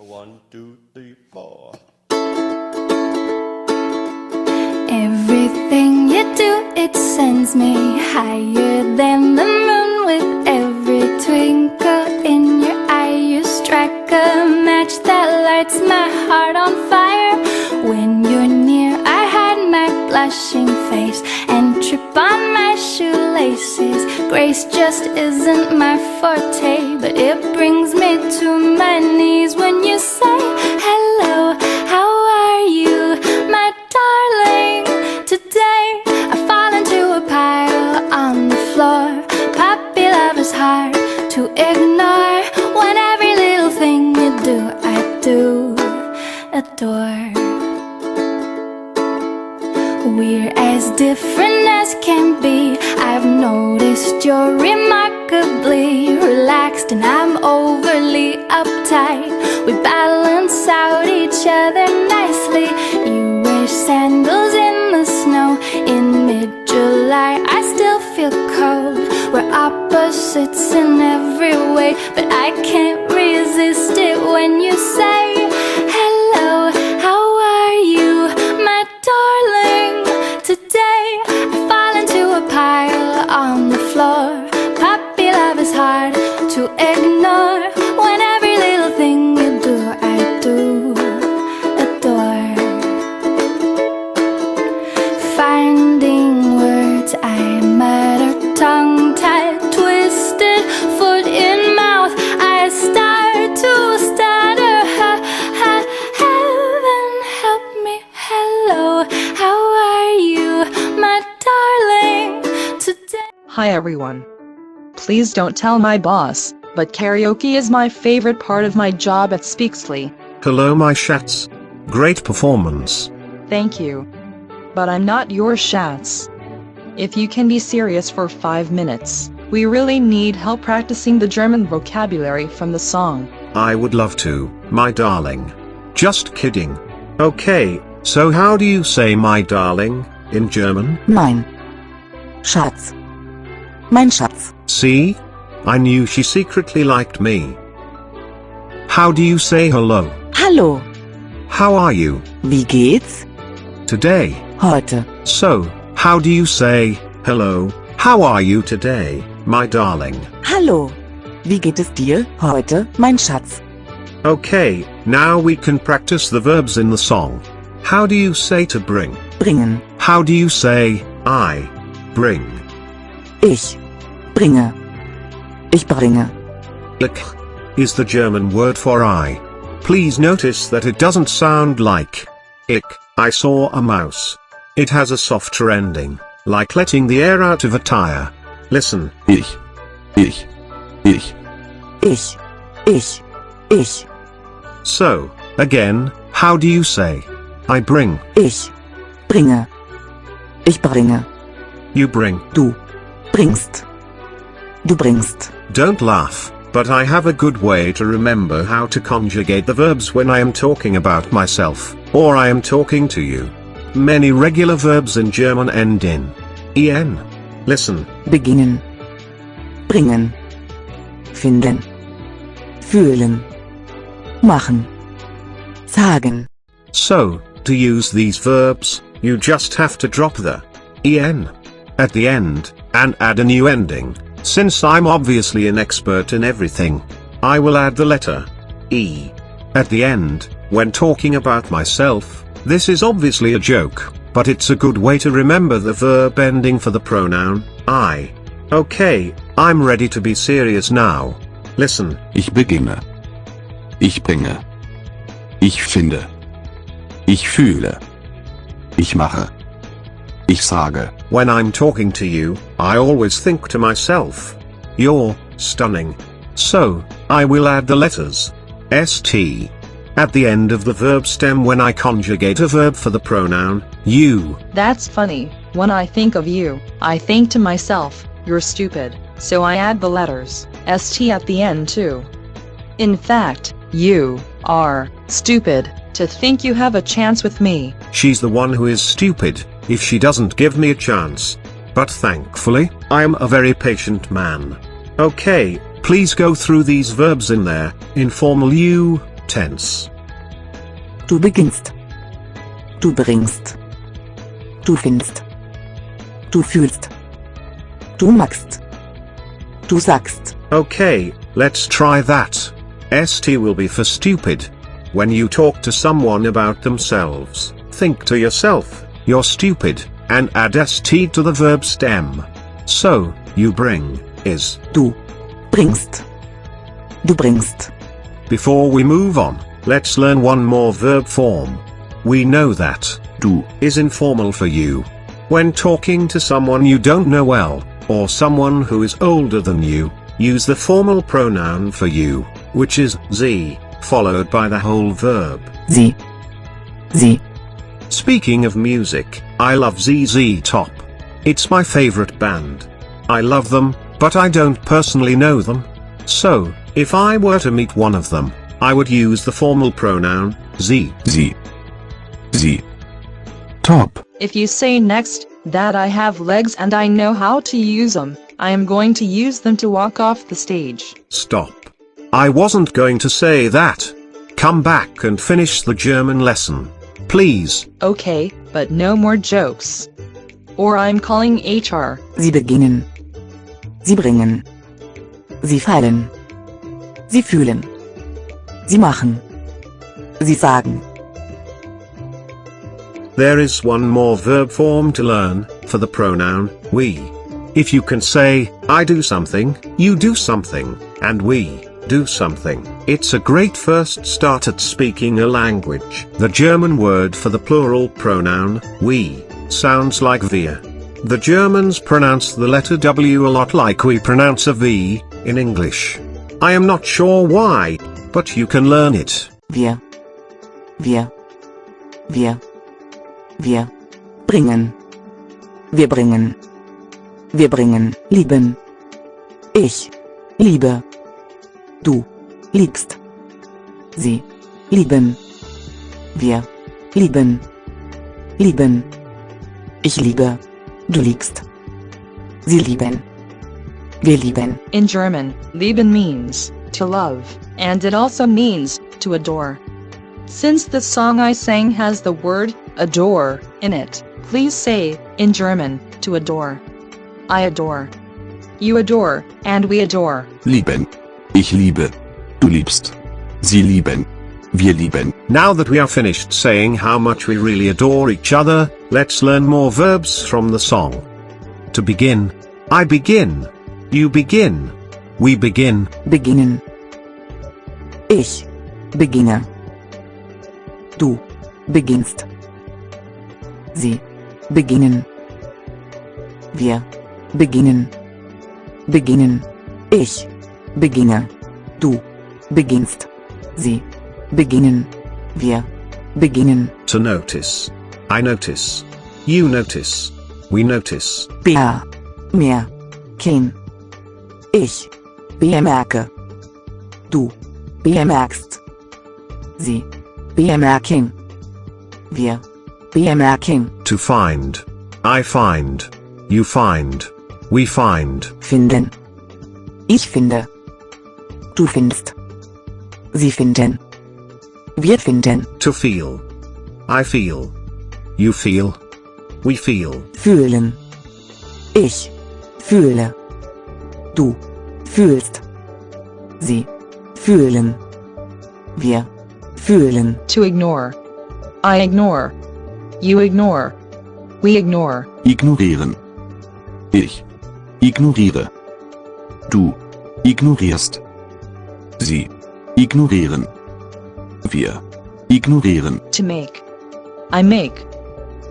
1, 2, 3, 4. Everything you do, it sends me higher than the moon. With every twinkle in your eye, you strike a match that lights my heart on fire. When you're near, I hide my blushing face and trip on my shoelaces. Grace just isn't my forte, but it brings me to my knees when you say hello, how are you, my darling? Today I fall into a pile on the floor. Puppy love is hard to ignore. When every little thing you do, I do adore. We're as different as can be. I've noticed you're remarkably relaxed and I'm overly uptight. We balance out each other nicely. You wear sandals in the snow in mid-July. I still feel cold. We're opposites in every way, but I can't resist it when you say hello, how are you, my darling? Today I fall into a pile on the floor. Puppy love is hard to ignore. When every little thing you do, I do adore. Finding words I mutter, tongue-tied, twisted, foot in mouth, I start to stutter. Heaven help me, hello, how are you, my darling, today? Hi everyone. Please don't tell my boss, but karaoke is my favorite part of my job at Speaksly. Hello my shats. Great performance. Thank you. But I'm not your shats. If you can be serious for 5 minutes, we really need help practicing the German vocabulary from the song. I would love to, my darling. Just kidding. Okay, so how do you say my darling in German? Mein Schatz. Mein Schatz. See? I knew she secretly liked me. How do you say hello? Hallo. How are you? Wie geht's? Today. Heute. So, how do you say hello? How are you today, my darling? Hallo. Wie geht es dir heute, mein Schatz? Okay, now we can practice the verbs in the song. How do you say to bring? Bringen. How do you say I bring? Ich bringe. Ich bringe. Ich is the German word for I. Please notice that it doesn't sound like ich. I saw a mouse. It has a softer ending, like letting the air out of a tire. Listen. Ich. Ich. Ich. Ich. So, again, how do you say I bring? Ich bringe. Ich bringe. You bring. Du bringst. Du bringst. Don't laugh, but I have a good way to remember how to conjugate the verbs when I am talking about myself, or I am talking to you. Many regular verbs in German end in en. Listen. Beginnen. Bringen. Finden. Fühlen. Machen. Sagen. So, to use these verbs, you just have to drop the en at the end, and add a new ending. Since I'm obviously an expert in everything, I will add the letter e at the end when talking about myself. This is obviously a joke, but it's a good way to remember the verb ending for the pronoun I. Okay, I'm ready to be serious now. Listen. Ich beginne. Ich bringe. Ich finde. Ich fühle. Ich mache. Ich sage. When I'm talking to you, I always think to myself, you're stunning. So, I will add the letters st at the end of the verb stem when I conjugate a verb for the pronoun you. That's funny. When I think of you, I think to myself, you're stupid, so I add the letters st at the end too. In fact, you are stupid to think you have a chance with me. She's the one who is stupid if she doesn't give me a chance. But thankfully, I am a very patient man. Okay, please go through these verbs in their informal you tense. Du beginnst. Du bringst. Du findest. Du fühlst. Du machst. Du sagst. Okay, let's try that. ST will be for stupid. When you talk to someone about themselves, think to yourself, you're stupid, and add ST to the verb stem. So, you bring, is. Du bringst. Du bringst. Before we move on, let's learn one more verb form. We know that du is informal for you. When talking to someone you don't know well, or someone who is older than you, use the formal pronoun for you, which is sie, followed by the whole verb. Sie. Sie. Speaking of music, I love ZZ Top. It's my favorite band. I love them, but I don't personally know them. So, if I were to meet one of them, I would use the formal pronoun, sie. Sie. Sie. Top. If you say next, that I have legs and I know how to use them, I am going to use them to walk off the stage. Stop. I wasn't going to say that. Come back and finish the German lesson. Please. Okay, but no more jokes. Or I'm calling HR. Sie beginnen. Sie bringen. Sie fallen. Sie fühlen. Sie machen. Sie sagen. There is one more verb form to learn, for the pronoun, we. If you can say, I do something, you do something, and we do something, it's a great first start at speaking a language. The German word for the plural pronoun, we, sounds like wir. The Germans pronounce the letter W a lot like we pronounce a V, in English. I am not sure why, but you can learn it. Wir. Wir. Wir. Wir bringen. Wir bringen. Wir bringen. Lieben. Ich liebe. Du liebst. Sie lieben. Wir lieben. Lieben. Ich liebe. Du liebst. Sie lieben. Wir lieben. In German, lieben means to love, and it also means to adore. Since the song I sang has the word adore in it, please say, in German, to adore. I adore. You adore, and we adore. Lieben. Ich liebe. Du liebst. Sie lieben. Wir lieben. Now that we are finished saying how much we really adore each other, let's learn more verbs from the song. To begin, I begin. You begin. We begin. Beginnen. Ich beginne. Du beginnst. Sie beginnen. Wir beginnen. Beginnen. Ich beginne. Du beginnst. Sie beginnen. Wir beginnen. To notice. I notice. You notice. We notice. Mehr. Kein. Ich bemerke. Du bemerkst. Sie bemerken. Wir bemerken. To find. I find. You find. We find. Finden. Ich finde. Du findest. Sie finden. Wir finden. To feel. I feel. You feel. We feel. Fühlen. Ich fühle. Du fühlst. Sie fühlen. Wir fühlen. To ignore. I ignore. You ignore. We ignore. Ignorieren. Ich ignoriere. Du ignorierst. Sie ignorieren. Wir ignorieren. To make. I make.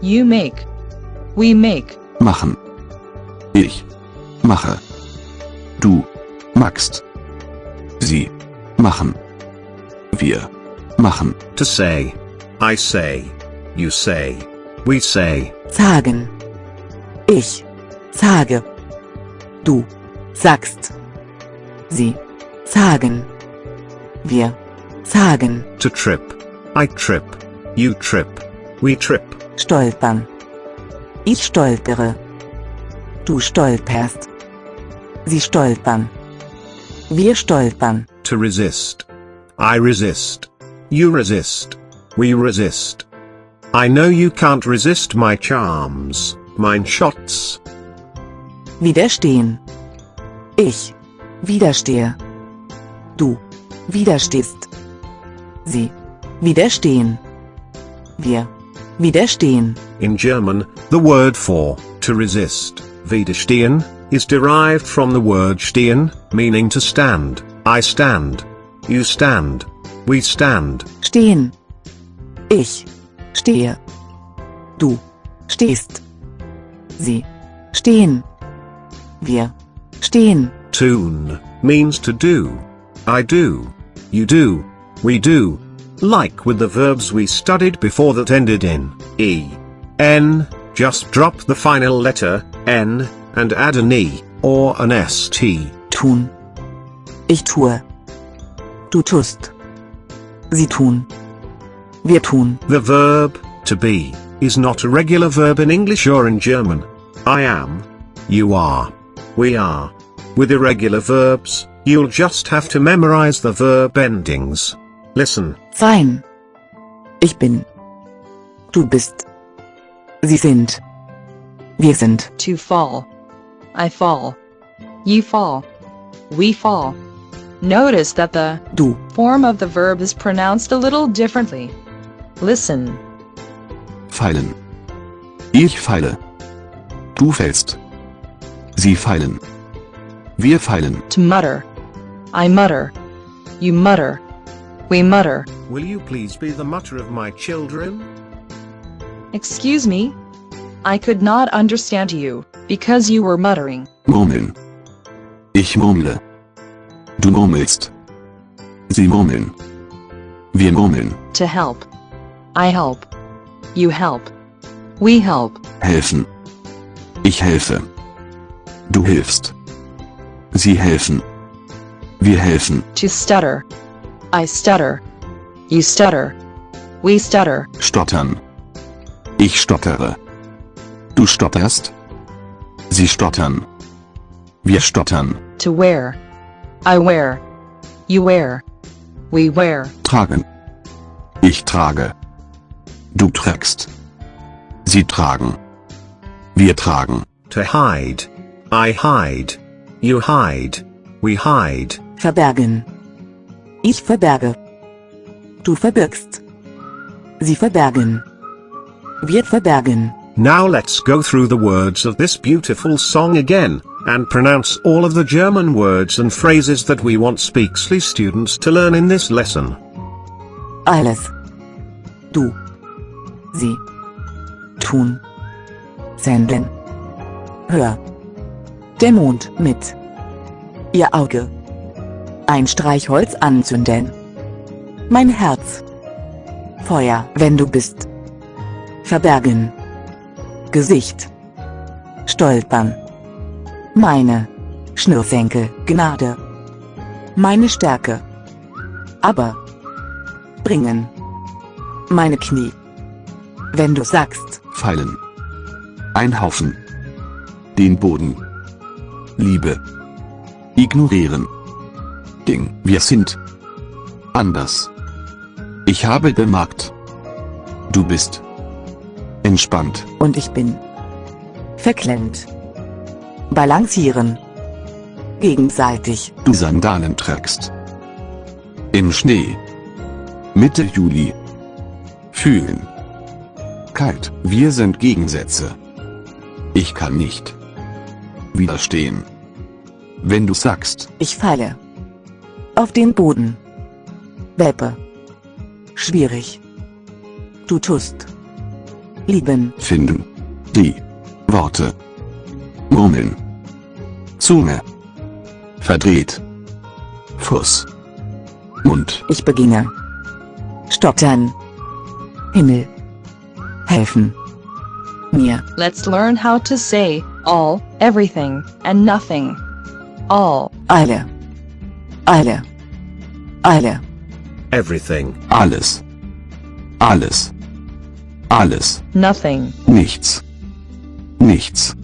You make. We make. Machen. Ich mache. Du machst. Sie machen. Wir machen. To say. I say. You say. We say. Sagen. Ich sage. Du sagst. Sie sagen. Wir sagen. To trip. I trip. You trip. We trip. Stolpern. Ich stolpere. Du stolperst. Sie stolpern. Wir stolpern. To resist. I resist. You resist. We resist. I know you can't resist my charms, mine shots. Widerstehen. Ich widerstehe. Du widerstehst. Sie widerstehen. Wir widerstehen. In German, the word for to resist, widerstehen, is derived from the word stehen, meaning to stand. I stand. You stand. We stand. Stehen. Ich stehe. Du stehst. Sie stehen. Wir stehen. Tun means to do. I do. You do. We do. Like with the verbs we studied before that ended in e. N, just drop the final letter, n, and add an e, or an st. Tun. Ich tue. Du tust. Sie tun. Wir tun. The verb, to be, is not a regular verb in English or in German. I am. You are. We are. With irregular verbs, you'll just have to memorize the verb endings. Listen. Sein. Ich bin. Du bist. Sie sind. Wir sind. To fall. I fall. You fall. We fall. Notice that the Du. form of the verb is pronounced a little differently. Listen. Fallen. Ich falle. Du fällst. Sie fallen. Wir fallen. To mutter. I mutter. You mutter. We mutter. Will you please be the mutter of my children? Excuse me? I could not understand you, because you were muttering. Murmeln. Ich murmle. Du murmelst. Sie murmeln. Wir murmeln. To help. I help. You help. We help. Helfen. Ich helfe. Du hilfst. Sie helfen. Wir helfen. To stutter. I stutter. You stutter. We stutter. Stottern. Ich stottere. Du stotterst. Sie stottern. Wir stottern. To wear. I wear. You wear. We wear. Tragen. Ich trage. Du trägst. Sie tragen. Wir tragen. To hide. I hide. You hide. We hide. Verbergen. Ich verberge. Du verbirgst. Sie verbergen. Wir verbergen. Now let's go through the words of this beautiful song again, and pronounce all of the German words and phrases that we want Speaksly students to learn in this lesson. Alles. Du. Sie. Tun. Senden. Hör. Der Mond mit. Ihr Auge. Ein Streichholz anzünden. Mein Herz. Feuer, wenn du bist. Verbergen. Gesicht. Stolpern. Meine. Schnürsenkel, Gnade. Meine Stärke. Aber. Bringen. Meine Knie. Wenn du sagst. Fallen. Ein Haufen. Den Boden. Liebe. Ignorieren. Ding. Wir sind. Anders. Ich habe bemerkt. Du bist. Entspannt. Und ich bin. Verklemmt. Balancieren. Gegenseitig. Du Sandalen trägst. Im Schnee. Mitte Juli. Fühlen. Kalt. Wir sind Gegensätze. Ich kann nicht widerstehen. Wenn du sagst. Ich falle. Auf den Boden. Welpe. Schwierig. Du tust. Lieben. Finden. Die Worte. Murmeln. Zunge. Verdreht. Fuß. Mund. Ich beginne. Stottern. Himmel. Helfen. Mir. Let's learn how to say all, everything, and nothing. All. Alle. Alle. Alle. Everything. Alles. Alles. Alles. Nothing. Nichts. Nichts.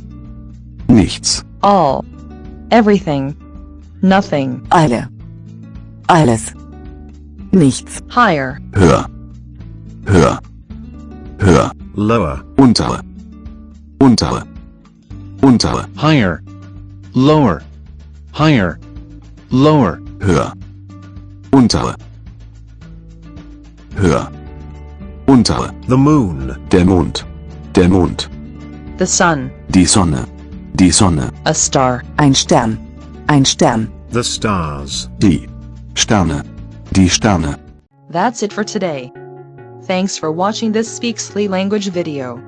Nichts. All. Everything. Nothing. Alle. Alles. Nichts. higher, höher, höher, höher, lower, untere, untere, untere, higher, lower, higher, lower, höher, untere, höher, untere, the moon, der Mond, der Mond, the sun, die Sonne, die Sonne, a star. Ein Stern. Ein Stern. the stars. die Sterne, die Sterne. That's it for today. Thanks for watching this Speaksly language video.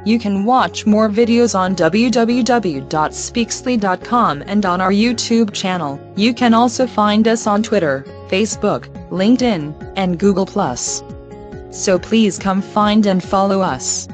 You can watch more videos on www.speaksly.com and on our YouTube channel. You can also find us on Twitter, Facebook, LinkedIn, and Google+. So please come find and follow us.